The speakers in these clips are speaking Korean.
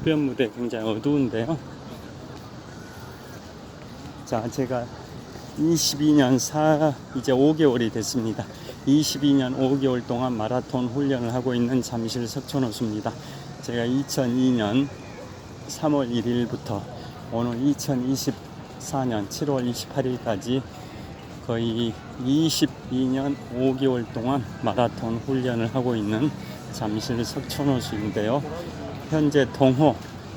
주변 무대 굉장히 어두운데요. 자, 제가 22년 이제 5개월이 됐습니다. 22년 5개월 동안 마라톤 훈련을 하고 있는 잠실 석촌호수입니다. 제가 2002년 3월 1일부터 오늘 2024년 7월 28일까지 거의 22년 5개월 동안 마라톤 훈련을 하고 있는 잠실 석촌호수인데요. 현재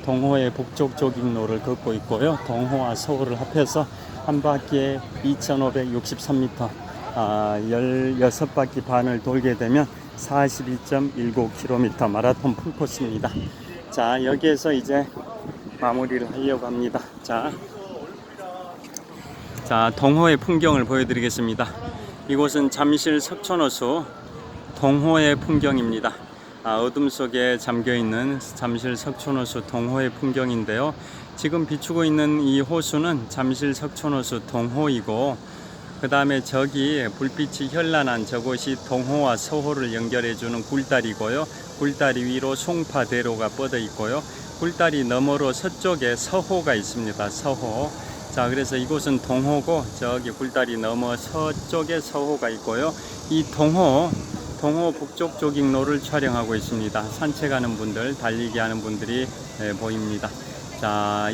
동호의 북쪽 조깅로를 걷고 있고요. 동호와 서울을 합해서 한 바퀴에 2563m, 16바퀴 반을 돌게 되면 42.19km 마라톤 풀코스입니다. 자, 여기에서 이제 마무리를 하려고 합니다. 자, 동호의 풍경을 보여드리겠습니다. 이곳은 잠실 석촌호수 동호의 풍경입니다. 어둠 속에 잠겨있는 잠실 석촌호수 동호의 풍경인데요. 지금 비추고 있는 이 호수는 잠실 석촌호수 동호이고, 그 다음에 저기 불빛이 현란한 저곳이 동호와 서호를 연결해주는 굴다리고요. 굴다리 위로 송파대로가 뻗어 있고요. 굴다리 너머로 서쪽에 서호가 있습니다. 서호. 자, 그래서 이곳은 동호고, 저기 굴다리 너머 서쪽에 서호가 있고요. 이 동호 북쪽 조깅로를 촬영하고 있습니다. 산책하는 분들, 달리기 하는 분들이 보입니다. 자,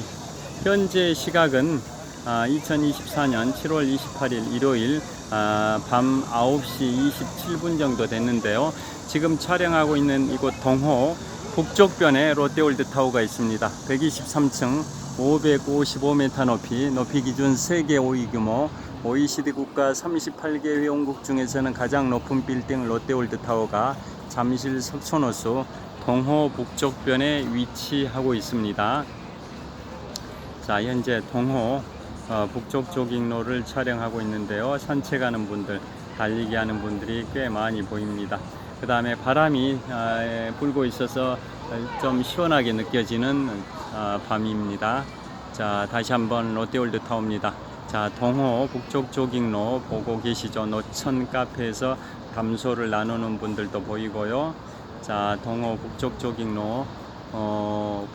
현재 시각은 2024년 7월 28일 일요일 밤 9시 27분 정도 됐는데요. 지금 촬영하고 있는 이곳 동호 북쪽변에 롯데월드타워가 있습니다. 123층 555m 높이 기준 세계 5위 규모, OECD 국가 38개 회원국 중에서는 가장 높은 빌딩 롯데월드타워가 잠실 석촌호수 동호 북쪽변에 위치하고 있습니다. 자, 현재 동호 북쪽 조깅로를 촬영하고 있는데요. 산책하는 분들, 달리기 하는 분들이 꽤 많이 보입니다. 그 다음에 바람이 불고 있어서 좀 시원하게 느껴지는 밤입니다. 자, 다시 한번 롯데월드타워입니다. 자, 동호 북쪽 조깅로 보고 계시죠? 노천 카페에서 담소를 나누는 분들도 보이고요. 자, 동호 북쪽 조깅로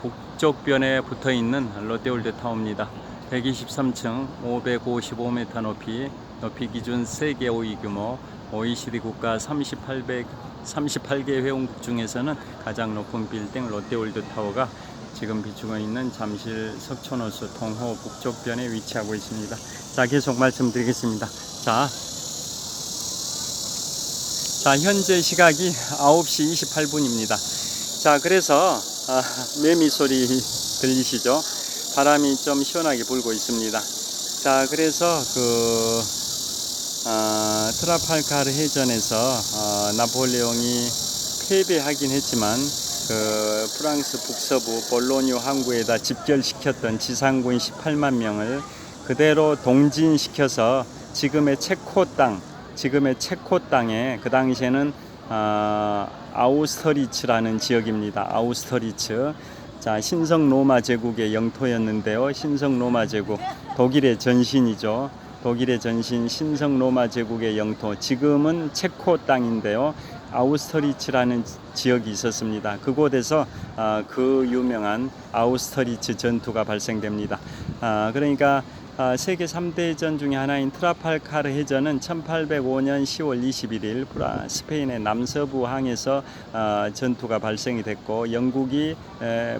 북쪽변에 붙어 있는 롯데월드타워입니다. 123층 555m 높이 기준 세계 5위 규모, OECD 국가 38개 회원국 중에서는 가장 높은 빌딩 롯데월드타워가 지금 비추고 있는 잠실 석촌호수 동호 북쪽변에 위치하고 있습니다. 자, 계속 말씀드리겠습니다. 자, 현재 시각이 9시 28분입니다. 자, 그래서 매미 소리 들리시죠? 바람이 좀 시원하게 불고 있습니다. 자, 그래서 트라팔가르 해전에서 나폴레옹이 패배하긴 했지만 프랑스 북서부 볼로뉴 항구에다 집결시켰던 지상군 18만 명을 그대로 동진시켜서 지금의 체코 땅에, 그 당시에는 아우스터리츠라는 지역입니다. 아우스터리츠. 자, 신성 로마 제국의 영토였는데요. 신성 로마 제국, 독일의 전신이죠. 독일의 전신 신성 로마 제국의 영토, 지금은 체코 땅인데요. 아우스터리츠라는 지역이 있었습니다. 그곳에서 그 유명한 아우스터리츠 전투가 발생됩니다. 그러니까 세계 3대 해전 중에 하나인 트라팔가르 해전은 1805년 10월 21일 스페인의 남서부 항에서 전투가 발생이 됐고, 영국이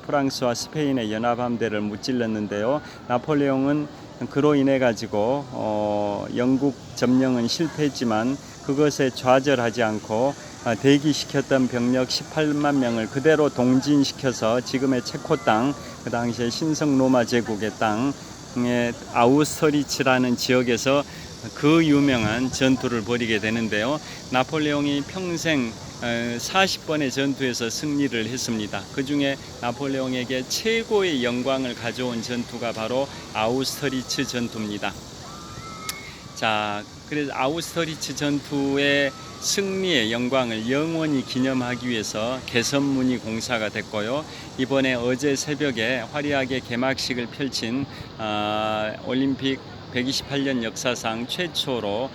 프랑스와 스페인의 연합함대를 무찔렀는데요. 나폴레옹은 그로 인해 가지고 영국 점령은 실패했지만 그것에 좌절하지 않고 대기시켰던 병력 18만 명을 그대로 동진시켜서 지금의 체코 땅, 그 당시에 신성 로마 제국의 땅의 아우스터리츠라는 지역에서 그 유명한 전투를 벌이게 되는데요. 나폴레옹이 평생 40번의 전투에서 승리를 했습니다. 그 중에 나폴레옹에게 최고의 영광을 가져온 전투가 바로 아우스터리츠 전투입니다. 자, 그래서 아우스터리츠 전투의 승리의 영광을 영원히 기념하기 위해서 개선문이 공사가 됐고요. 이번에 어제 새벽에 화려하게 개막식을 펼친 올림픽 128년 역사상 최초로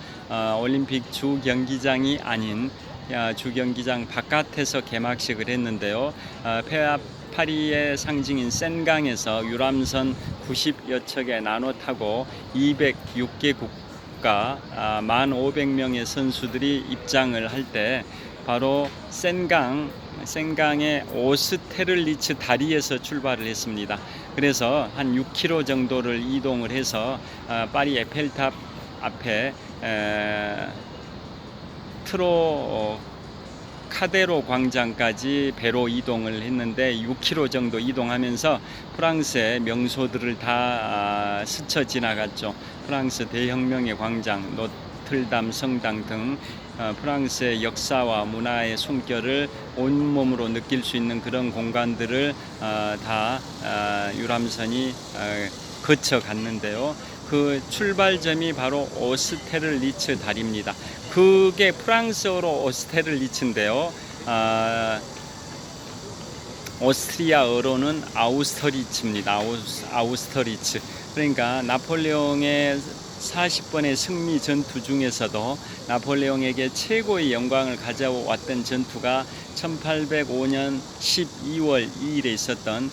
올림픽 주 경기장이 아닌 주 경기장 바깥에서 개막식을 했는데요. 파리의 상징인 센강에서 유람선 90여 척에 나눠 타고 206개국가 1,500명의 선수들이 입장을 할 때 바로 센강의 오스테를리츠 다리에서 출발을 했습니다. 그래서 한 6km 정도를 이동을 해서 파리 에펠탑 앞에 카데로 광장까지 배로 이동을 했는데 6km 정도 이동하면서 프랑스의 명소들을 다 스쳐 지나갔죠. 프랑스 대혁명의 광장, 노틀담 성당 등 프랑스의 역사와 문화의 숨결을 온몸으로 느낄 수 있는 그런 공간들을 다 유람선이 거쳐 갔는데요. 그 출발점이 바로 오스테를리츠 다리입니다. 그게 프랑스어로 오스테를리츠인데요. 오스트리아어로는 아우스터리츠입니다. 아우스터리츠. 그러니까 나폴레옹의 40번의 승리 전투 중에서도 나폴레옹에게 최고의 영광을 가져왔던 전투가 1805년 12월 2일에 있었던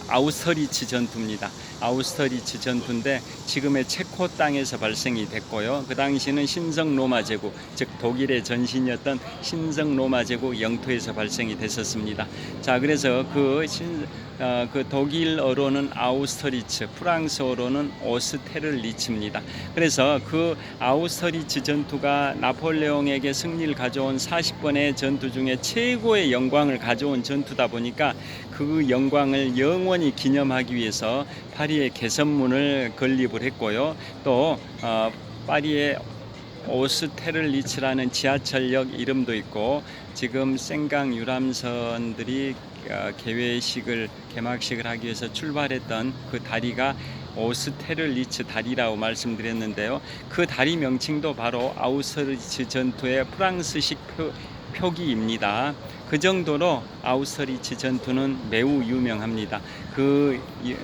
아우스터리츠 전투입니다. 아우스터리츠 전투인데 지금의 체코 땅에서 발생이 됐고요. 그 당시는 신성 로마 제국, 즉 독일의 전신이었던 신성 로마 제국 영토에서 발생이 됐었습니다. 자, 그래서 그 독일어로는 아우스터리츠, 프랑스어로는 오스테를리츠입니다. 그래서 그 아우스터리츠 전투가 나폴레옹에게 승리를 가져온 40번의 전투 중에 최고의 영광을 가져온 전투다 보니까 그 영광을 영원히 기념하기 위해서 파리의 개선문을 건립을 했고요. 또 파리의 오스테를리츠라는 지하철역 이름도 있고 지금 센강 유람선들이 개막식을 하기 위해서 출발했던 그 다리가 오스테를리츠 다리라고 말씀드렸는데요. 그 다리 명칭도 바로 아우스터리츠 전투의 프랑스식 표기입니다. 그 정도로 아우스터리츠 전투는 매우 유명합니다. 그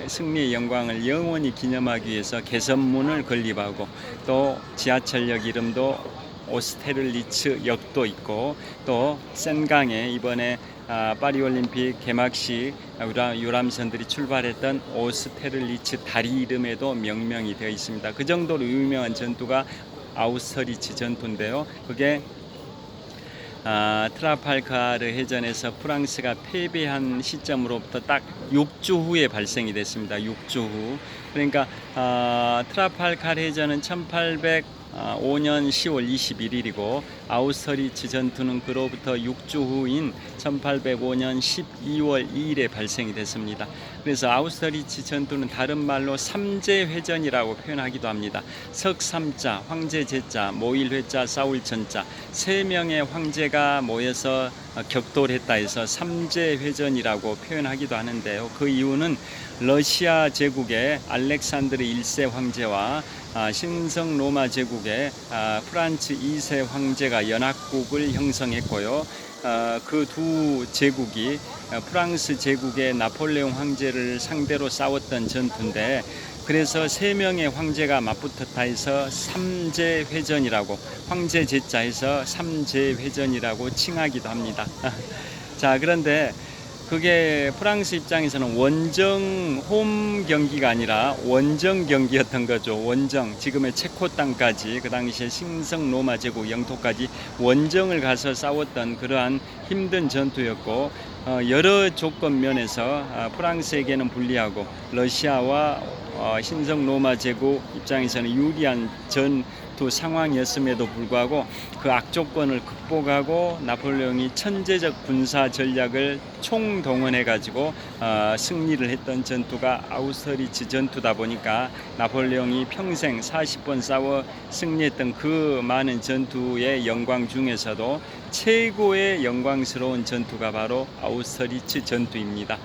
승리의 영광을 영원히 기념하기 위해서 개선문을 건립하고 또 지하철역 이름도 오스테를리츠 역도 있고 또 센강에 이번에 파리올림픽 개막식 유람선들이 출발했던 오스테를리츠 다리 이름에도 명명이 되어 있습니다. 그 정도로 유명한 전투가 아우스터리츠 전투인데요. 그게 트라팔가르 해전에서 프랑스가 패배한 시점으로부터 딱 6주 후에 발생이 됐습니다. 6주 후. 그러니까 트라팔가르 해전은 1805년 10월 21일이고 아우스터리츠 전투는 그로부터 6주 후인 1805년 12월 2일에 발생이 됐습니다. 그래서 아우스터리츠 전투는 다른 말로 삼재회전이라고 표현하기도 합니다. 석삼자, 황제제자, 모일회자, 싸울전자 3명의 황제가 모여서 격돌했다 해서 삼재회전이라고 표현하기도 하는데요. 그 이유는 러시아 제국의 알렉산드르 1세 황제와 신성 로마 제국의 프란츠 2세 황제가 연합국을 형성했고요. 그 두 제국이 프랑스 제국의 나폴레옹 황제를 상대로 싸웠던 전투인데 그래서 3명의 황제가 맞붙었다 해서 삼재회전이라고 황제 제자에서 삼재회전이라고 칭하기도 합니다. 자, 그런데 그게 프랑스 입장에서는 원정 홈 경기가 아니라 원정 경기였던 거죠. 원정, 지금의 체코 땅까지 그 당시에 신성 로마 제국 영토까지 원정을 가서 싸웠던 그러한 힘든 전투였고 여러 조건 면에서 프랑스에게는 불리하고 러시아와 신성 로마 제국 입장에서는 유리한 전투 상황이었음에도 불구하고 그 악조건을 극복하고 나폴레옹이 천재적 군사 전략을 총동원해 가지고 승리를 했던 전투가 아우스터리츠 전투다 보니까 나폴레옹이 평생 40번 싸워 승리했던 그 많은 전투의 영광 중에서도 최고의 영광스러운 전투가 바로 아우스터리츠 전투입니다.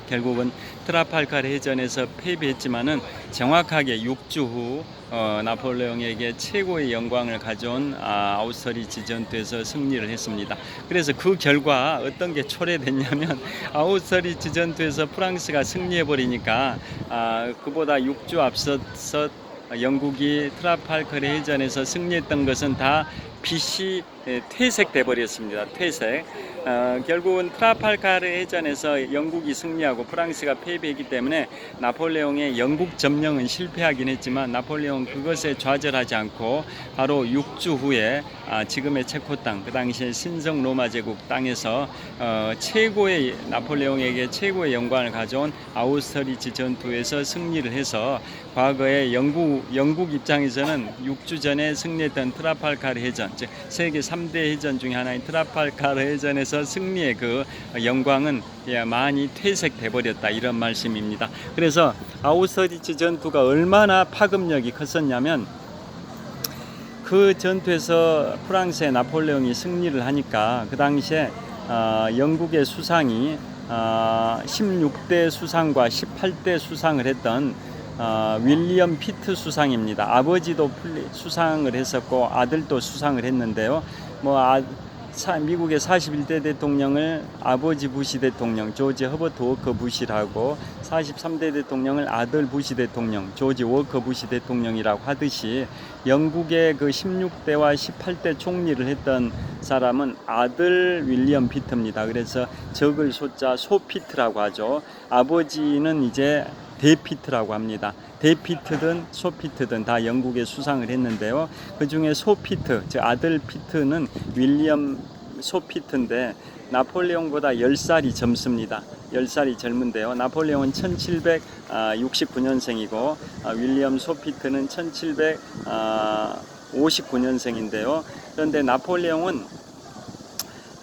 결국은 트라팔가르 해전에서 패배했지만은 정확하게 6주 후 나폴레옹에게 최고의 영광을 가져온 아우스터리츠 전투에서 승리를 했습니다. 그래서 그 결과 어떤 게 초래됐냐면 아우스터리츠 전투에서 프랑스가 승리해버리니까 그보다 6주 앞서서 영국이 트라팔가르 해전에서 승리했던 것은 다 BC 퇴색돼 버렸습니다. 퇴색. 결국은 트라팔가르 해전에서 영국이 승리하고 프랑스가 패배했기 때문에 나폴레옹의 영국 점령은 실패하긴 했지만 나폴레옹 그것에 좌절하지 않고 바로 6주 후에 지금의 체코 땅, 그 당시에 신성 로마 제국 땅에서 최고의 나폴레옹에게 최고의 영광을 가져온 아우스터리츠 전투에서 승리를 해서 과거에 영국 입장에서는 6주 전에 승리했던 트라팔가르 해전, 즉 세계 3대 해전 중에 하나인 트라팔가르 해전에서 승리의 그 영광은 많이 퇴색돼 버렸다, 이런 말씀입니다. 그래서 아우스터리츠 전투가 얼마나 파급력이 컸었냐면 그 전투에서 프랑스의 나폴레옹이 승리를 하니까 그 당시에 영국의 수상이 16대 수상과 18대 수상을 했던 윌리엄 피트 수상입니다. 아버지도 수상을 했었고 아들도 수상을 했는데요. 미국의 41대 대통령을 아버지 부시 대통령 조지 허버트 워커 부시라고 43대 대통령을 아들 부시 대통령 조지 워커 부시 대통령이라고 하듯이 영국의 그 16대와 18대 총리를 했던 사람은 아들 윌리엄 피트입니다. 그래서 적을 소자 소피트라고 하죠. 아버지는 이제 대피트라고 합니다. 대피트든 소피트든 다 영국에 수상을 했는데요. 그 중에 소피트, 즉 아들 피트는 윌리엄 소피트인데 나폴레옹보다 10살이 젊습니다. 10살이 젊은데요. 나폴레옹은 1769년생이고 윌리엄 소피트는 1759년생인데요. 그런데 나폴레옹은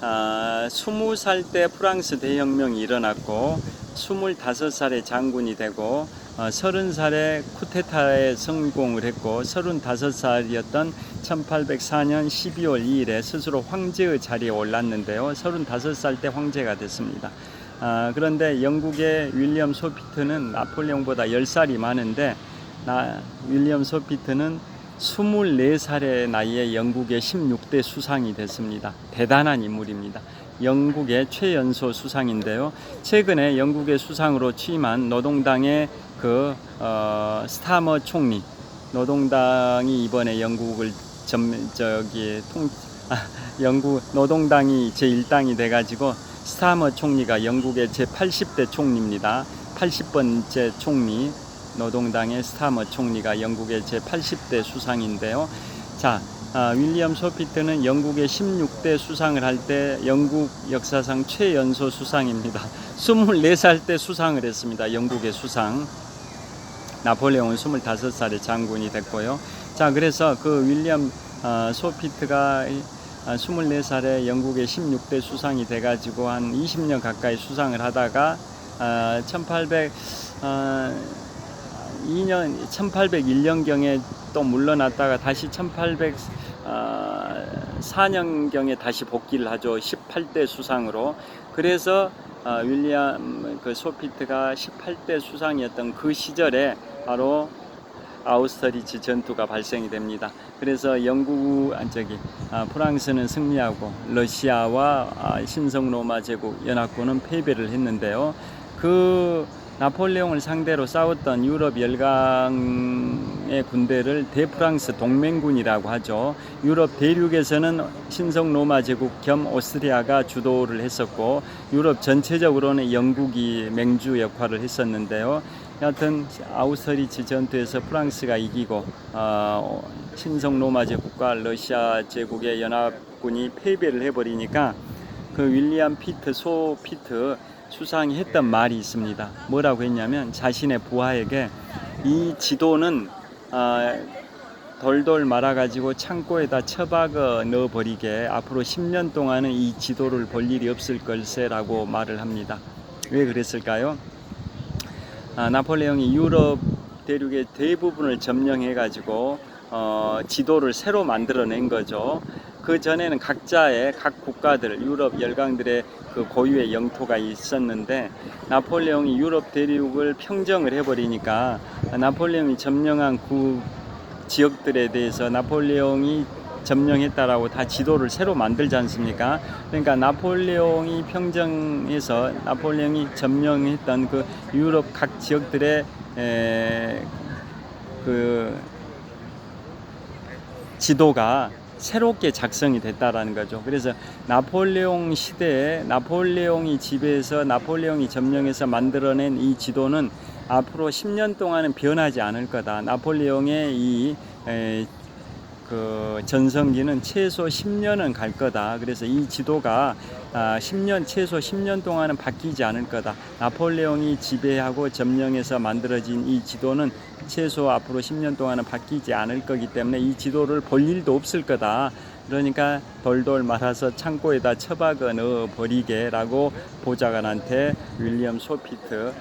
20살 때 프랑스 대혁명이 일어났고 25살에 장군이 되고 30살에 쿠데타에 성공을 했고 35살이었던 1804년 12월 2일에 스스로 황제의 자리에 올랐는데요. 35살 때 황제가 됐습니다. 그런데 영국의 윌리엄 소피트는 나폴레옹보다 10살이 많은데 윌리엄 소피트는 24살의 나이에 영국의 16대 수상이 됐습니다. 대단한 인물입니다. 영국의 최연소 수상인데요. 최근에 영국의 수상으로 취임한 노동당의 스타머 총리, 노동당이 이번에 영국을 영국 노동당이 제1당이 돼가지고 스타머 총리가 영국의 제80대 총리입니다. 80번째 총리, 노동당의 스타머 총리가 영국의 제80대 수상인데요. 자, 윌리엄 소피트는 영국의 16대 수상을 할 때 영국 역사상 최연소 수상입니다. 24살 때 수상을 했습니다. 영국의 수상. 나폴레옹은 25살에 장군이 됐고요. 자, 그래서 그 윌리엄 소피트가 24살에 영국의 16대 수상이 돼가지고 한 20년 가까이 수상을 하다가 1801년경에 또 물러났다가 다시 1804년경에 다시 복귀를 하죠. 18대 수상으로. 그래서 윌리엄 소피트가 18대 수상이었던 그 시절에 바로 아우스터리츠 전투가 발생이 됩니다. 그래서 프랑스는 승리하고 러시아와 신성 로마 제국 연합군은 패배를 했는데요. 그 나폴레옹을 상대로 싸웠던 유럽 열강의 군대를 대프랑스 동맹군이라고 하죠. 유럽 대륙에서는 신성 로마 제국 겸 오스트리아가 주도를 했었고 유럽 전체적으로는 영국이 맹주 역할을 했었는데요. 여하튼 아우스터리츠 전투에서 프랑스가 이기고 신성 로마 제국과 러시아 제국의 연합군이 패배를 해버리니까 그 윌리엄 피트 소피트 수상이 했던 말이 있습니다. 뭐라고 했냐면 자신의 부하에게 이 지도는 돌돌 말아가지고 창고에다 처박아 넣어버리게 앞으로 10년 동안은 이 지도를 볼 일이 없을 걸세라고 말을 합니다. 왜 그랬을까요? 나폴레옹이 유럽 대륙의 대부분을 점령해가지고 지도를 새로 만들어낸 거죠. 그 전에는 각 국가들, 유럽 열강들의 그 고유의 영토가 있었는데 나폴레옹이 유럽 대륙을 평정을 해버리니까 나폴레옹이 점령한 그 지역들에 대해서 나폴레옹이 점령했다라고 다 지도를 새로 만들지 않습니까? 그러니까 나폴레옹이 점령했던 그 유럽 각 지역들의 그 지도가 새롭게 작성이 됐다라는 거죠. 그래서 나폴레옹 시대에 나폴레옹이 지배해서 나폴레옹이 점령해서 만들어낸 이 지도는 앞으로 10년 동안은 변하지 않을 거다. 나폴레옹의 그 전성기는 최소 10년은 갈 거다. 그래서 이 지도가 최소 10년 동안은 바뀌지 않을 거다. 나폴레옹이 지배하고 점령해서 만들어진 이 지도는 최소 앞으로 10년 동안은 바뀌지 않을 거기 때문에 이 지도를 볼 일도 없을 거다. 그러니까 돌돌 말아서 창고에다 처박아 넣어 버리게라고 보좌관한테 윌리엄 소피트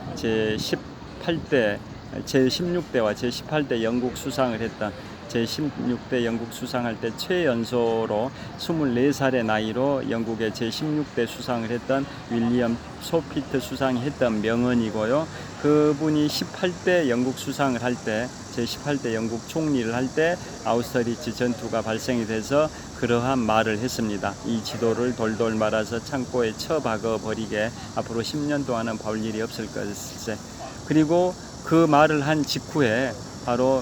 제16대와 제18대 영국 수상을 했던 제16대 영국 수상할 때 최연소로 24살의 나이로 영국의 제16대 수상을 했던 윌리엄 소피트 수상이 했던 명언이고요. 그분이 18대 영국 수상을 할 때 제18대 영국 총리를 할 때 아우스터리츠 전투가 발생이 돼서 그러한 말을 했습니다. 이 지도를 돌돌 말아서 창고에 처박아 버리게 앞으로 10년 동안은 볼 일이 없을 것일세. 그리고 그 말을 한 직후에 바로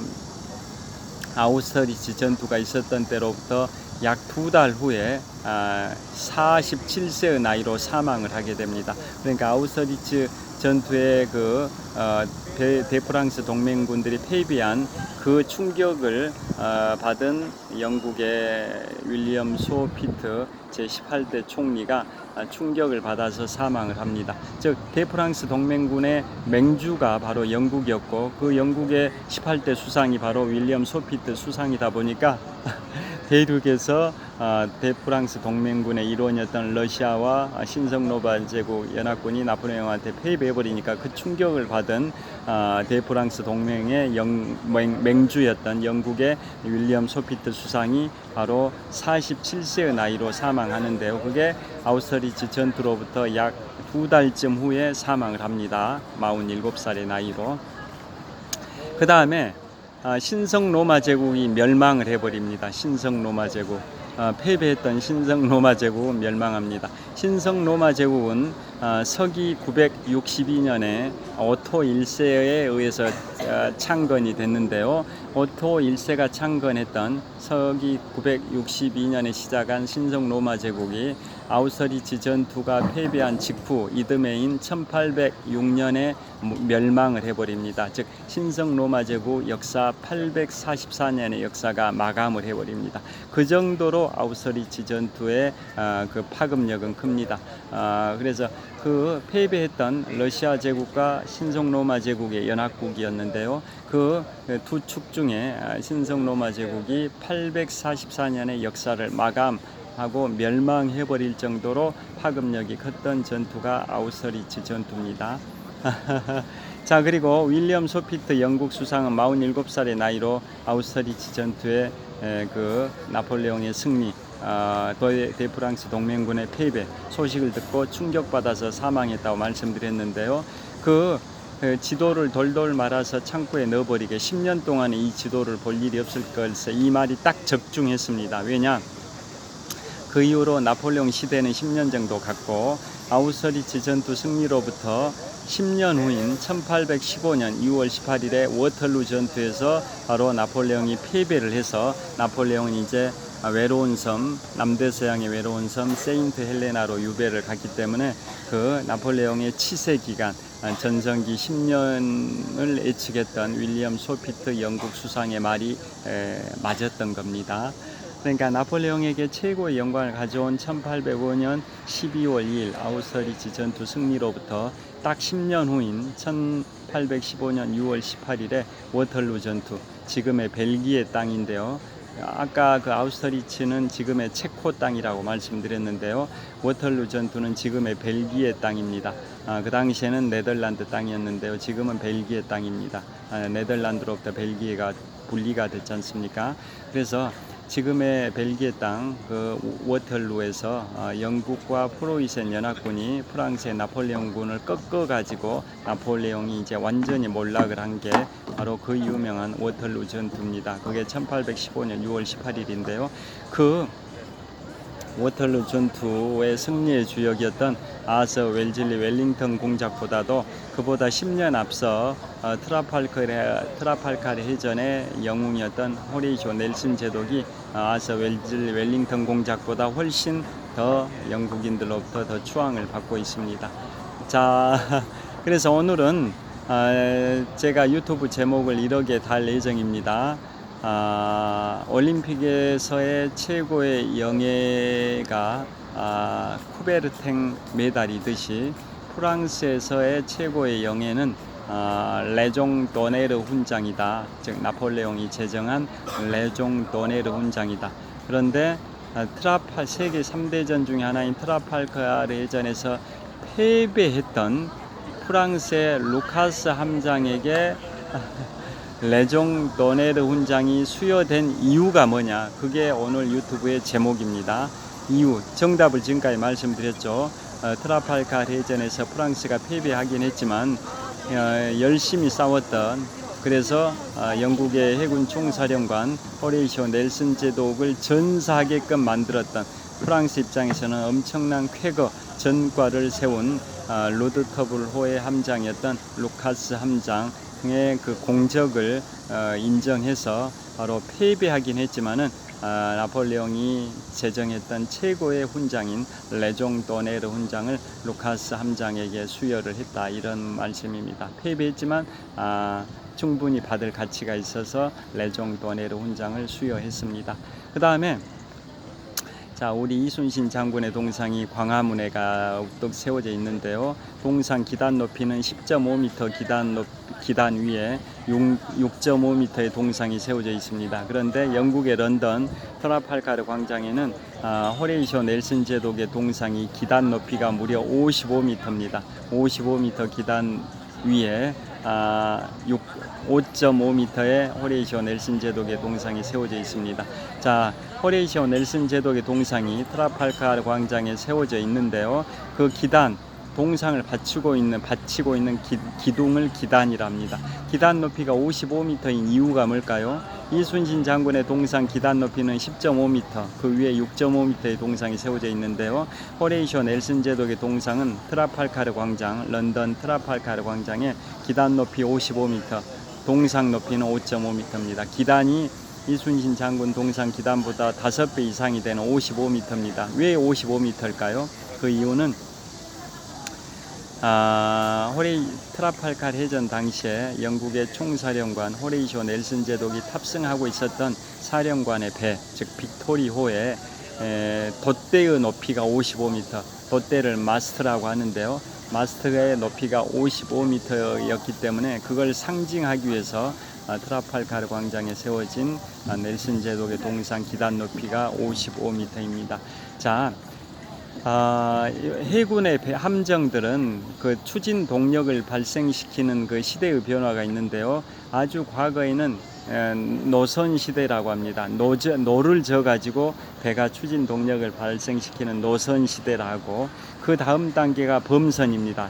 아우스터리츠 전투가 있었던 때로부터 약 2달 후에 47세의 나이로 사망을 하게 됩니다. 그러니까 아우스터리츠 전투에 대프랑스 동맹군들이 패배한 그 충격을 받은 영국의 윌리엄 소피트 제18대 총리가 충격을 받아서 사망을 합니다. 즉 대프랑스 동맹군의 맹주가 바로 영국이었고 그 영국의 18대 수상이 바로 윌리엄 소피트 수상이다 보니까 대륙에서 대프랑스 동맹군의 일원이었던 러시아와 신성노바 제국 연합군이 나폴레옹한테 패배해버리니까 그 충격을 받은 대프랑스 동맹의 맹주였던 영국의 윌리엄 소피트 수상이 바로 47세의 나이로 사망하는데요. 그게 아우스터리츠 전투로부터 약 2달쯤 후에 사망을 합니다. 47살의 나이로. 그 다음에 신성 로마 제국이 멸망을 해버립니다. 신성 로마 제국 패배했던 신성 로마 제국은 멸망합니다. 신성 로마 제국은 서기 962년에 오토 1세에 의해서 창건이 됐는데요. 오토 1세가 창건했던 서기 962년에 시작한 신성 로마 제국이 아우스터리츠 전투가 패배한 직후 이듬해인 1806년에 멸망을 해버립니다. 즉 신성 로마 제국 역사 844년의 역사가 마감을 해버립니다. 그 정도로 아우스터리츠 전투의 그 파급력은 큽니다. 그래서 그 패배했던 러시아 제국과 신성 로마 제국의 연합국이었는데요. 그 두 축 중에 신성 로마 제국이 844년의 역사를 마감하고 멸망해버릴 정도로 파급력이 컸던 전투가 아우스터리츠 전투입니다. 자, 그리고 윌리엄 소피트 영국 수상은 47살의 나이로 아우스터리츠 전투에 그 나폴레옹의 승리, 대프랑스 동맹군의 패배 소식을 듣고 충격받아서 사망했다고 말씀드렸는데요. 그 지도를 돌돌 말아서 창고에 넣어버리게 10년 동안 이 지도를 볼 일이 없을 걸세, 이 말이 딱 적중했습니다. 왜냐? 그 이후로 나폴레옹 시대는 10년 정도 갔고 아우스터리츠 전투 승리로부터 10년 후인 1815년 2월 18일에 워털루 전투에서 바로 나폴레옹이 패배를 해서 나폴레옹은 이제 외로운 섬, 남대서양의 외로운 섬 세인트 헬레나로 유배를 갔기 때문에 그 나폴레옹의 치세 기간, 전성기 10년을 예측했던 윌리엄 소피트 영국 수상의 말이 맞았던 겁니다. 그러니까 나폴레옹에게 최고의 영광을 가져온 1805년 12월 2일 아우스터리츠 전투 승리로부터 딱 10년 후인 1815년 6월 18일에 워털루 전투, 지금의 벨기에 땅인데요. 아까 그 아우스터리츠는 지금의 체코 땅이라고 말씀드렸는데요. 워털루 전투는 지금의 벨기에 땅입니다. 그 당시에는 네덜란드 땅이었는데요. 지금은 벨기에 땅입니다. 네덜란드로부터 벨기에가 분리가 됐지 않습니까? 그래서 지금의 벨기에 땅 그 워털루에서 영국과 프로이센 연합군이 프랑스의 나폴레옹군을 꺾어 가지고 나폴레옹이 이제 완전히 몰락을 한 게 바로 그 유명한 워털루 전투입니다. 그게 1815년 6월 18일인데요. 그 워털루 전투의 승리의 주역이었던 아서 웰즐리 웰링턴 공작보다도 그보다 10년 앞서 트라팔카르 해전의 영웅이었던 호레이쇼 넬슨 제독이 아서 웰즐리 웰링턴 공작보다 훨씬 더 영국인들로부터 더 추앙을 받고 있습니다. 자, 그래서 오늘은 제가 유튜브 제목을 이렇게 달 예정입니다. 올림픽에서의 최고의 영예가 쿠베르탱 메달이듯이 프랑스에서의 최고의 영예는 레종 도네르 훈장이다. 즉 나폴레옹이 제정한 레종 도네르 훈장이다. 그런데 세계 3대전 중에 하나인 트라팔카르 해전에서 패배했던 프랑스의 루카스 함장에게 레종 도네르 훈장이 수여된 이유가 뭐냐, 그게 오늘 유튜브의 제목입니다. 이유, 정답을 지금까지 말씀드렸죠. 트라팔카르 해전에서 프랑스가 패배하긴 했지만 열심히 싸웠던, 그래서 영국의 해군 총사령관 호레이쇼 넬슨 제독을 전사하게끔 만들었던, 프랑스 입장에서는 엄청난 쾌거 전과를 세운 로드터블호의 함장이었던 루카스 함장의 그 공적을 인정해서 바로 패배하긴 했지만은 나폴레옹이 제정했던 최고의 훈장인 레종 도네르 훈장을 루카스 함장에게 수여를 했다, 이런 말씀입니다. 패배했지만 충분히 받을 가치가 있어서 레종 도네르 훈장을 수여했습니다. 그 다음에 우리 이순신 장군의 동상이 광화문에가 우뚝 세워져 있는데요. 동상 기단 높이는 10.5m, 기단 위에 6.5m의 동상이 세워져 있습니다. 그런데 영국의 런던 트라팔카르 광장에는 호레이쇼 넬슨 제독의 동상이 기단 높이가 무려 55m입니다. 55m 기단 위에 5.5m의 호레이쇼 넬슨 제독의 동상이 세워져 있습니다. 자, 호레이쇼 넬슨 제독의 동상이 트라팔카르 광장에 세워져 있는데요. 그 기단, 동상을 받치고 있는 기둥을 기단이랍니다. 기단 높이가 55m인 이유가 뭘까요? 이순신 장군의 동상 기단 높이는 10.5m, 그 위에 6.5m의 동상이 세워져 있는데요. 호레이쇼 넬슨 제독의 동상은 트라팔카르 광장, 런던 트라팔카르 광장의 기단 높이 55m, 동상 높이는 5.5m입니다. 기단이 이순신 장군 동상 기단보다 5배 이상이 되는 55m입니다. 왜 55m일까요? 그 이유는 트라팔카르 해전 당시에 영국의 총사령관 호레이쇼 넬슨 제독이 탑승하고 있었던 사령관의 배, 즉 빅토리호의 돛대의 높이가 55m, 돛대를 마스트라고 하는데요. 마스트의 높이가 55m였기 때문에 그걸 상징하기 위해서 트라팔카르 광장에 세워진 넬슨 제독의 동상 기단 높이가 55m입니다. 자, 해군의 함정들은 그 추진 동력을 발생시키는 그 시대의 변화가 있는데요. 아주 과거에는 노선 시대라고 합니다. 노를 져 가지고 배가 추진 동력을 발생시키는 노선 시대라고, 그 다음 단계가 범선입니다.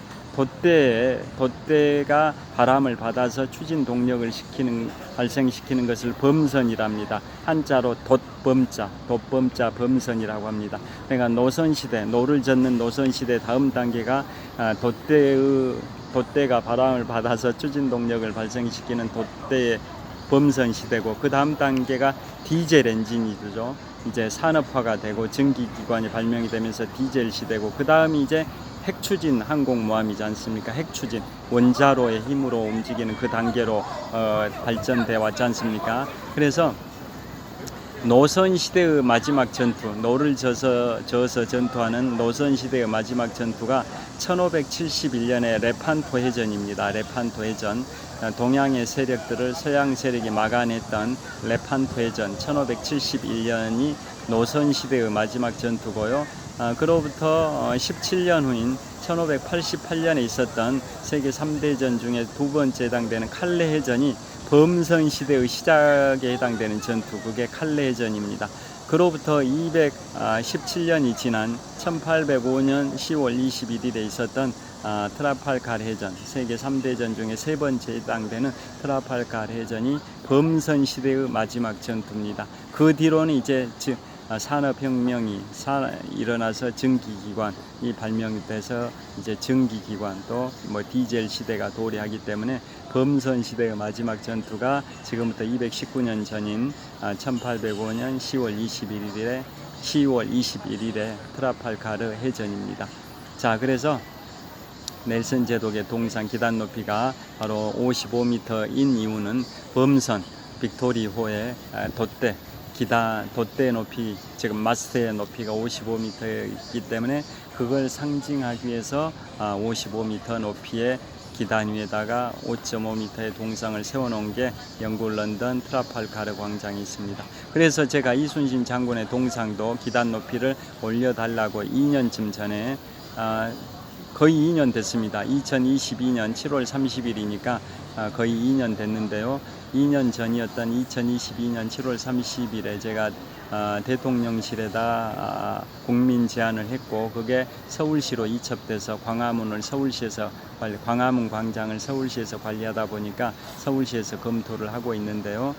돛대가 바람을 받아서 추진 동력을 발생시키는 것을 범선이랍니다. 한자로 돛범자 범선이라고 합니다. 그러니까 노선시대, 노를 젓는 노선시대 다음 단계가 돛대가 바람을 받아서 추진 동력을 발생시키는 돛대의 범선 시대고, 그 다음 단계가 디젤 엔진이죠. 이제 산업화가 되고 전기기관이 발명이 되면서 디젤 시대고, 그 다음이 이제 핵추진 항공모함이지 않습니까? 핵추진, 원자로의 힘으로 움직이는 그 단계로 발전돼 왔지 않습니까? 그래서 노선시대의 마지막 전투, 노를 저어서 전투하는 노선시대의 마지막 전투가 1571년의 레판토 해전입니다. 레판토 해전, 동양의 세력들을 서양 세력이 막아냈던 레판토 해전, 1571년이 노선시대의 마지막 전투고요. 그로부터 17년 후인 1588년에 있었던 세계 3대전 중에 두 번째 해당되는 칼레 해전이 범선 시대의 시작에 해당되는 전투, 그게 칼레 해전입니다. 그로부터 217년이 지난 1805년 10월 21일에 있었던 트라팔카르 해전, 세계 3대전 중에 세 번째 해당되는 트라팔카르 해전이 범선 시대의 마지막 전투입니다. 그 뒤로는 이제 산업혁명이 일어나서 증기기관이 발명이 돼서 이제 증기기관 또 뭐 디젤 시대가 도래하기 때문에 범선 시대의 마지막 전투가 지금부터 219년 전인 1805년 10월 21일에 트라팔가르 해전입니다. 자, 그래서 넬슨 제독의 동상 기단 높이가 바로 55m인 이유는 범선 빅토리호의 돛대 높이, 지금 마스트의 높이가 55m이기 때문에 그걸 상징하기 위해서 55m 높이의 기단 위에다가 5.5m의 동상을 세워놓은 게 영국 런던 트라팔가르 광장에 있습니다. 그래서 제가 이순신 장군의 동상도 기단 높이를 올려달라고 2년쯤 전에 거의 2년 됐습니다. 2022년 7월 30일이니까 거의 2년 됐는데요. 2년 전이었던 2022년 7월 30일에 제가 대통령실에다 국민 제안을 했고, 그게 서울시로 이첩돼서 광화문 광장을 서울시에서 관리하다 보니까 서울시에서 검토를 하고 있는데요.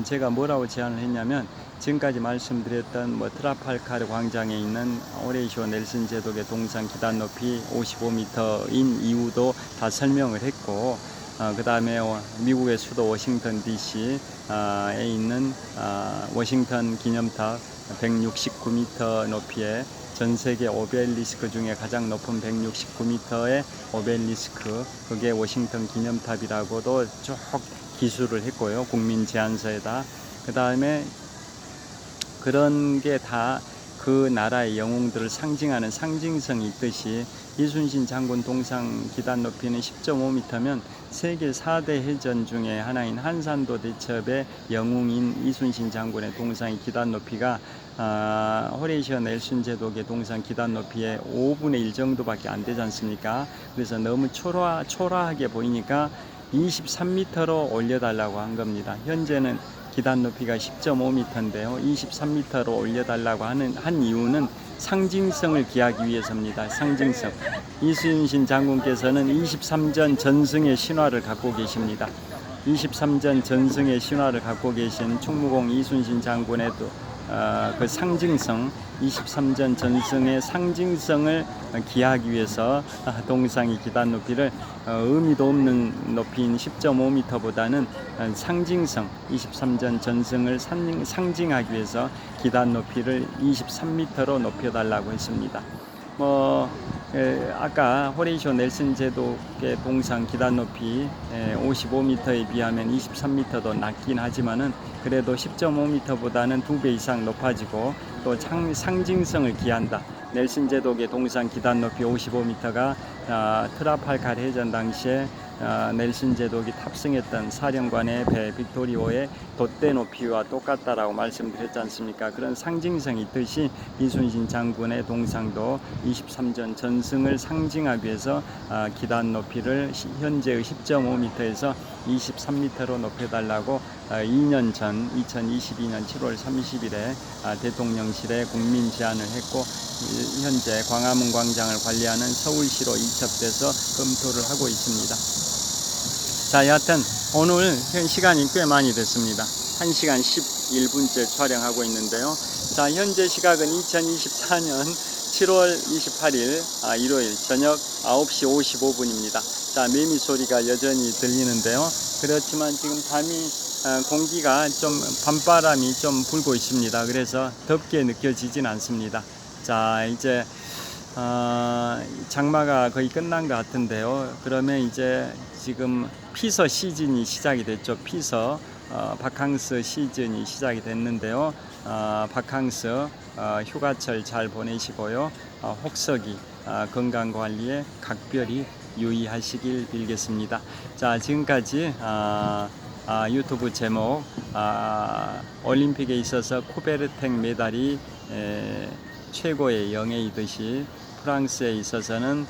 제가 뭐라고 제안을 했냐면, 지금까지 말씀드렸던 트라팔가르 광장에 있는 호레이시오 넬슨 제독의 동상 기단 높이 55m인 이유도 다 설명을 했고, 그 다음에 미국의 수도 워싱턴 DC에 있는 워싱턴 기념탑 169m 높이의 전 세계 오벨리스크 중에 가장 높은 169m의 오벨리스크, 그게 워싱턴 기념탑이라고도 쭉 기술을 했고요. 국민 제안서에다. 그 다음에 그런 게 다 그 나라의 영웅들을 상징하는 상징성이 있듯이, 이순신 장군 동상 기단 높이는 10.5m면 세계 4대 해전 중에 하나인 한산도 대첩의 영웅인 이순신 장군의 동상의 기단 높이가 호레이시오 넬슨 제독의 동상 기단 높이의 5분의 1 정도밖에 안 되지 않습니까? 그래서 너무 초라하게 보이니까 23m로 올려달라고 한 겁니다. 현재는 기단 높이가 10.5m인데요. 23m로 올려달라고 한 이유는 상징성을 기하기 위해서입니다. 상징성. 이순신 장군께서는 23전 전승의 신화를 갖고 계십니다. 23전 전승의 신화를 갖고 계신 충무공 이순신 장군에도 그 상징성, 23전 전승의 상징성을 기하기 위해서 동상의 기단 높이를 의미도 없는 높이인 10.5m보다는 상징성, 23전 전승을 상징하기 위해서 기단 높이를 23m로 높여달라고 했습니다. 아까 호레이시오 넬슨 제독의 동상 기단 높이 55m에 비하면 23m도 낮긴 하지만은 그래도 10.5m보다는 2배 이상 높아지고 또 상징성을 기한다. 넬슨 제독의 동상 기단 높이 55m가 트라팔가르 해전 당시에 넬슨 제독이 탑승했던 사령관의 배 빅토리호의 돛대 높이와 똑같다라고 말씀드렸지 않습니까? 그런 상징성이 있듯이 이순신 장군의 동상도 23전 전승을 상징하기 위해서 기단 높이를 현재의 10.5m에서 23m로 높여달라고 2년 전 2022년 7월 30일에 대통령실에 국민 제안을 했고, 현재 광화문 광장을 관리하는 서울시로 이첩돼서 검토를 하고 있습니다. 자, 여하튼 오늘 시간이 꽤 많이 됐습니다. 1시간 11분째 촬영하고 있는데요. 자, 현재 시각은 2024년 7월 28일 일요일 저녁 9시 55분입니다. 자, 매미 소리가 여전히 들리는데요. 그렇지만 지금 공기가 좀 밤바람이 좀 불고 있습니다. 그래서 덥게 느껴지진 않습니다. 자, 이제 장마가 거의 끝난 것 같은데요. 그러면 이제 지금 피서 시즌이 시작이 됐죠. 피서 바캉스 시즌이 시작이 됐는데요. 바캉스 휴가철 잘 보내시고요. 혹서기 건강관리에 각별히 유의하시길 빌겠습니다. 자, 지금까지 유튜브 제목 올림픽에 있어서 쿠베르탱 메달이 최고의 영예이듯이 프랑스에 있어서는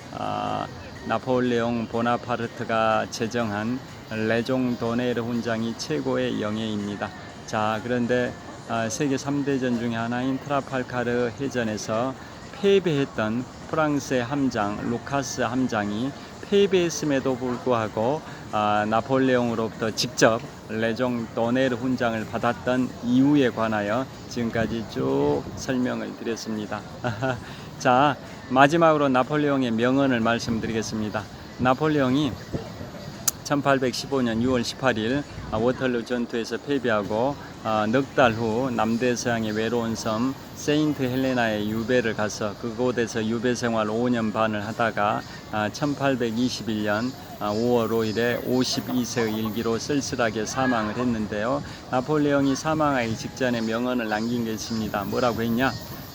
나폴레옹 보나파르트가 제정한 레종 도네르 훈장이 최고의 영예입니다. 자, 그런데 세계 3대전 중에 하나인 트라팔가르 해전에서 패배했던 프랑스의 함장 루카스 함장이 패배했음에도 불구하고 나폴레옹으로부터 직접 레종 도네르 훈장을 받았던 이유에 관하여 지금까지 쭉 설명을 드렸습니다. 자, 마지막으로 나폴레옹의 명언을 말씀드리겠습니다. 나폴레옹이 1815년 6월 18일 워털루 전투에서 패배하고 넉 달 후 남대서양의 외로운 섬 세인트 헬레나의 유배를 가서 그곳에서 유배 생활 5년 반을 하다가 1821년 5월 5일에 52세의 일기로 쓸쓸하게 사망을 했는데요. 나폴레옹이 사망하기 직전에 명언을 남긴 게 있습니다. 뭐라고 했냐?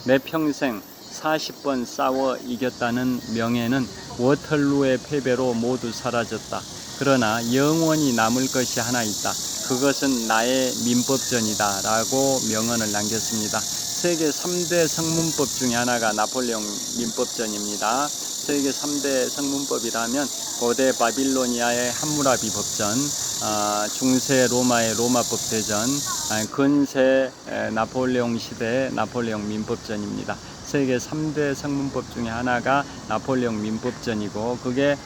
내 평생 40번 싸워 이겼다는 명예는 워털루의 패배로 모두 사라졌다. 그러나 영원히 남을 것이 하나 있다. 그것은 나의 민법전이다 라고 명언을 남겼습니다. 세계 3대 성문법 중에 하나가 나폴레옹 민법전입니다. 세계 3대 성문법이라면 고대 바빌로니아의 함무라비 법전, 중세 로마의 로마법 대전, 근세 나폴레옹 시대의 나폴레옹 민법전입니다. 세계 3대 성문법 중에 하나가 나폴레옹 민법전이고 그게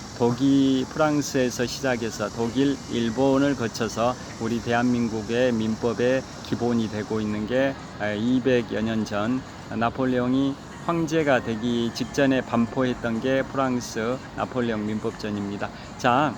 프랑스에서 시작해서 독일, 일본을 거쳐서 우리 대한민국의 민법의 기본이 되고 있는 게 200여 년 전 나폴레옹이 황제가 되기 직전에 반포했던 게 프랑스 나폴레옹 민법전입니다. 자,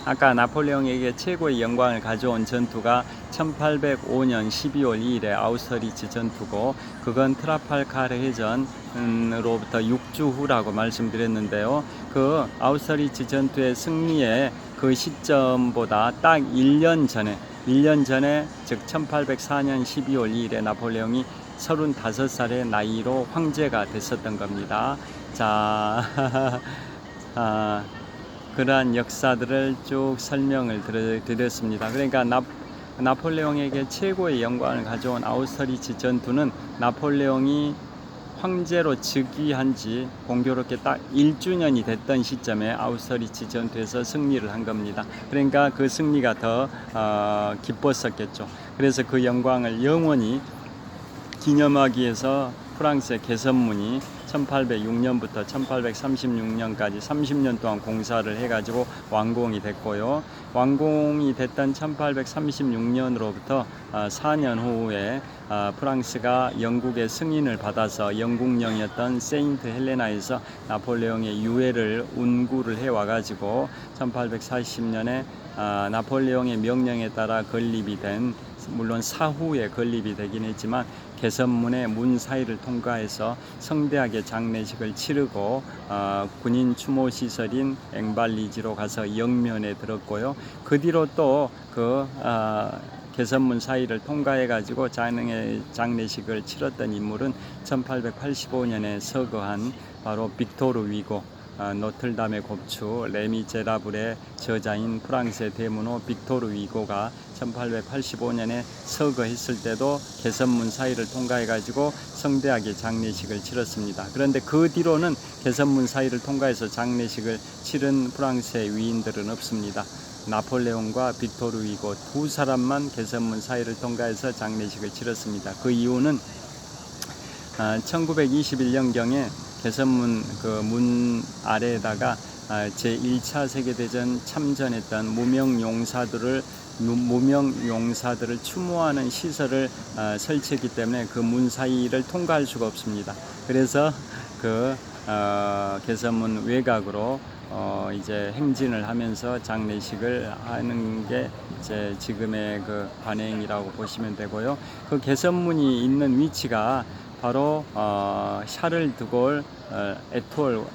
아까 나폴레옹에게 최고의 영광을 가져온 전투가 1805년 12월 2일에 아우스터리츠 전투고 그건 트라팔가르 해전으로부터 6주 후라고 말씀드렸는데요. 그 아우스터리츠 전투의 승리의 그 시점보다 딱 1년 전에 즉 1804년 12월 2일에 나폴레옹이 35살의 나이로 황제가 됐었던 겁니다. 자, 그러한 역사들을 쭉 설명을 드렸습니다. 그러니까 나폴레옹에게 최고의 영광을 가져온 아우스터리츠 전투는 나폴레옹이 황제로 즉위한 지 공교롭게 딱 1주년이 됐던 시점에 아우스터리츠 전투에서 승리를 한 겁니다. 그러니까 그 승리가 더 기뻤었겠죠. 그래서 그 영광을 영원히 기념하기 위해서 프랑스의 개선문이 1806년부터 1836년까지 30년 동안 공사를 해가지고 완공이 됐고요. 완공이 됐던 1836년으로부터 4년 후에 프랑스가 영국의 승인을 받아서 영국령이었던 세인트 헬레나에서 나폴레옹의 유해를 운구를 해와가지고 1840년에 나폴레옹의 명령에 따라 건립이 된, 물론 사후에 건립이 되긴 했지만 개선문의 문 사이를 통과해서 성대하게 장례식을 치르고 군인 추모 시설인 앵발리지로 가서 영면에 들었고요. 그 뒤로 또 그 개선문 사이를 통과해 가지고 장례식을 치렀던 인물은 1885년에 서거한 바로 빅토르 위고, 노틀담의 곱추 레미제라블의 저자인 프랑스의 대문호 빅토르 위고가 1885년에 서거했을 때도 개선문 사이를 통과해 가지고 성대하게 장례식을 치렀습니다. 그런데 그 뒤로는 개선문 사이를 통과해서 장례식을 치른 프랑스의 위인들은 없습니다. 나폴레옹과 빅토르 위고 두 사람만 개선문 사이를 통과해서 장례식을 치렀습니다. 그 이유는 1921년경에 개선문 그 문 아래에다가 제1차 세계대전 참전했던 무명 용사들을 추모하는 시설을 설치했기 때문에 그 문 사이를 통과할 수가 없습니다. 그래서 그 개선문 외곽으로 이제 행진을 하면서 장례식을 하는 게 이제 지금의 그 관행이라고 보시면 되고요. 그 개선문이 있는 위치가 바로 샤를 드골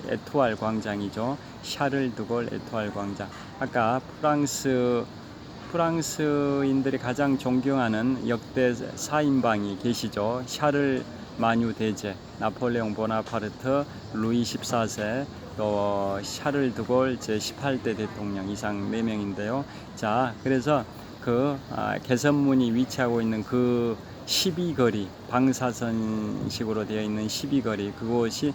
에투알 광장이죠. 샤를 드골 에투알 광장. 아까 프랑스인들이 가장 존경하는 역대 4인방이 계시죠. 샤를 마뉴 대제, 나폴레옹 보나파르트, 루이 14세, 또 샤를 드골 제18대 대통령 이상 4명인데요. 자, 그래서 그 개선문이 위치하고 있는 그 12거리, 방사선식으로 되어 있는 12거리, 그곳이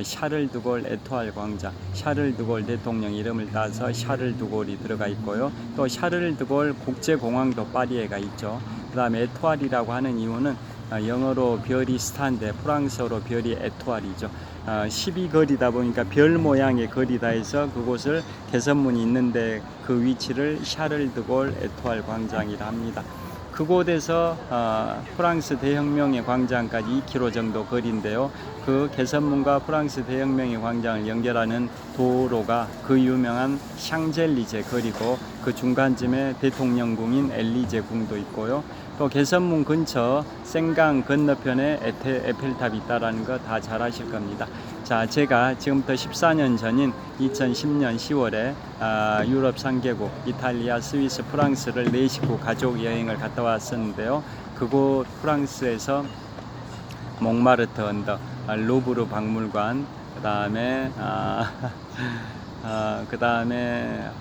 샤를 드골 에투알 광장, 샤를 드골 대통령 이름을 따서 샤를 드골이 들어가 있고요. 또 샤를 드골 국제공항도 파리에가 있죠. 그 다음에 에투알이라고 하는 이유는 영어로 별이 스타인데 프랑스어로 별이 에투알이죠. 12거리다 보니까 별 모양의 거리다 해서 그곳을 개선문이 있는데 그 위치를 샤를 드골 에토알 광장이라 합니다. 그곳에서 프랑스 대혁명의 광장까지 2km 정도 거리인데요. 그 개선문과 프랑스 대혁명의 광장을 연결하는 도로가 그 유명한 샹젤리제 거리고 그 중간쯤에 대통령궁인 엘리제 궁도 있고요. 또 개선문 근처 생강 건너편에 에펠탑이 있다라는 거 다 잘 아실 겁니다. 자, 제가 지금부터 14년 전인 2010년 10월에 유럽 3개국 이탈리아, 스위스, 프랑스를 4식구 가족 여행을 갔다 왔었는데요. 그곳 프랑스에서 몽마르트 언덕, 루브르 박물관, 그다음에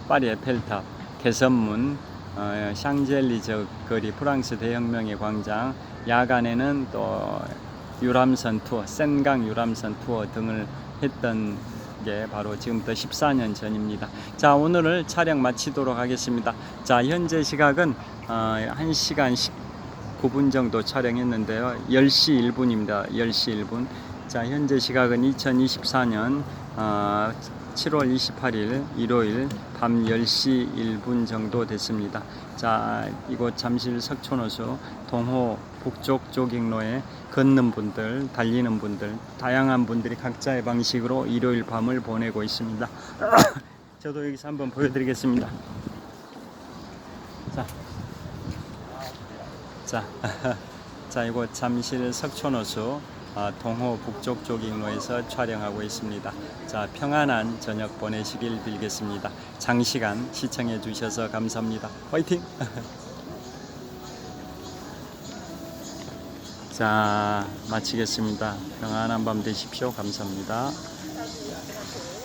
파리 에펠탑, 개선문, 샹젤리제 거리, 프랑스 대혁명의 광장, 야간에는 또 유람선 투어, 센강 유람선 투어 등을 했던 게 바로 지금부터 14년 전입니다. 자, 오늘을 촬영 마치도록 하겠습니다. 자, 현재 시각은 1시간 19분 정도 촬영했는데요. 10시 1분입니다. 10시 1분. 자, 현재 시각은 2024년 7월 28일 일요일 밤 10시 1분 정도 됐습니다. 자, 이곳 잠실 석촌호수 동호 북쪽 조깅로에 걷는 분들, 달리는 분들, 다양한 분들이 각자의 방식으로 일요일 밤을 보내고 있습니다. 저도 여기서 한번 보여드리겠습니다. 자, 이곳 잠실 석촌호수 동호 북쪽 조깅로에서 촬영하고 있습니다. 자, 평안한 저녁 보내시길 빌겠습니다. 장시간 시청해 주셔서 감사합니다. 화이팅! 자, 마치겠습니다. 평안한 밤 되십시오. 감사합니다.